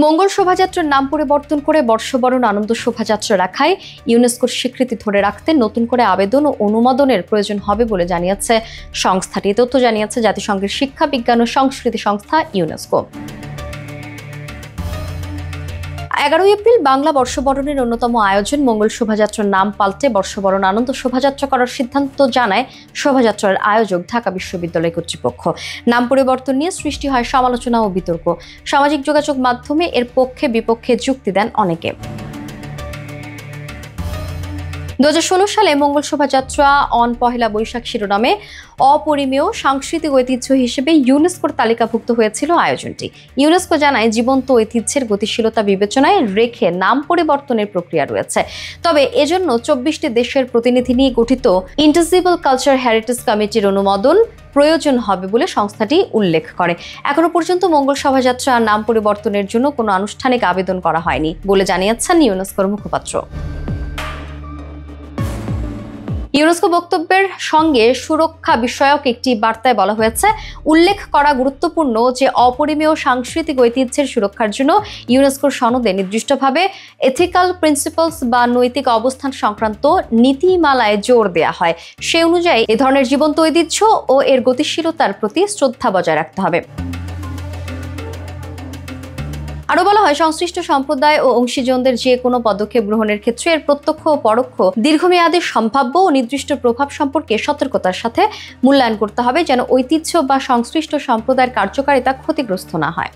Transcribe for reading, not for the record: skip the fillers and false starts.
মঙ্গল শোভাযাত্রার নাম পরিবর্তন করে বর্ষবরণ আনন্দ শোভাযাত্রা রাখায় ইউনেস্কোর স্বীকৃতি ধরে রাখতে নতুন করে আবেদন ও অনুমোদনের প্রয়োজন হবে বলে জানিয়েছে সংস্থাটি। তথ্য জানিয়েছে জাতিসংঘের শিক্ষা, বিজ্ঞান ও সংস্কৃতি সংস্থা ইউনেস্কো। 11 এপ্রিল বাংলা বর্ষবরণের অন্যতম আয়োজন মঙ্গল শোভাযাত্রার নাম পাল্টে বর্ষবরণ আনন্দ শোভাযাত্রা করার সিদ্ধান্ত জানায় শোভাযাত্রার আয়োজক ঢাকা বিশ্ববিদ্যালয় কর্তৃপক্ষ। নাম পরিবর্তন নিয়ে সৃষ্টি হয় সমালোচনা ও বিতর্ক। সামাজিক যোগাযোগ মাধ্যমে এর পক্ষে বিপক্ষে যুক্তি দেন অনেকে। 2016 সালে মঙ্গল শোভাযাত্রা অন পহেলা বৈশাখ শিরোনামে অপরিমেয় সাংস্কৃতিক ঐতিহ্য হিসেবে ইউনেস্কোর তালিকাভুক্ত হয়েছিল আয়োজনটি। ইউনেস্কো জানায় জীবন্ত ঐতিহ্যের গতিশীলতা বিবেচনায় রেখে নাম পরিবর্তনের প্রক্রিয়া রয়েছে। তবে এজন্য 24টি দেশের প্রতিনিধি নিয়ে গঠিত ইনটেনজিবল কালচার হেরিটেজ কমিটির অনুমোদন প্রয়োজন হবে বলে সংস্থাটি উল্লেখ করে। এখনো পর্যন্ত মঙ্গল শোভাযাত্রা নাম পরিবর্তনের জন্য কোনো আনুষ্ঠানিক আবেদন করা হয়নি বলে জানিয়েছেন ইউনেস্কোর মুখপাত্র। ইউনেস্কো বক্তব্যের সঙ্গে সুরক্ষা বিষয়ক একটি বার্তায় বলা হয়েছে, উল্লেখ করা গুরুত্বপূর্ণ যে অপরিমেয় সাংস্কৃতিক ঐতিহ্যের সুরক্ষার জন্য ইউনেস্কোর সনদে নির্দিষ্টভাবে এথিক্যাল প্রিন্সিপালস বা নৈতিক অবস্থান সংক্রান্ত নীতিমালায় জোর দেওয়া হয়। সে অনুযায়ী এ ধরনের জীবন্ত ঐতিহ্য ও এর গতিশীলতার প্রতি শ্রদ্ধা বজায় রাখতে হবে। আরো বলা হয়, সংশ্লিষ্ট সম্প্রদায় ও অংশীজনদের যে কোনো পদক্ষেপ গ্রহণের ক্ষেত্রে এর প্রত্যক্ষ ও পরোক্ষ দীর্ঘমেয়াদী সম্ভাব্য ও নির্দিষ্ট প্রভাব সম্পর্কে সতর্কতার সাথে মূল্যায়ন করতে হবে, যেন ঐতিহ্য বা সংশ্লিষ্ট সম্প্রদায়ের কার্যকারিতা ক্ষতিগ্রস্ত না হয়।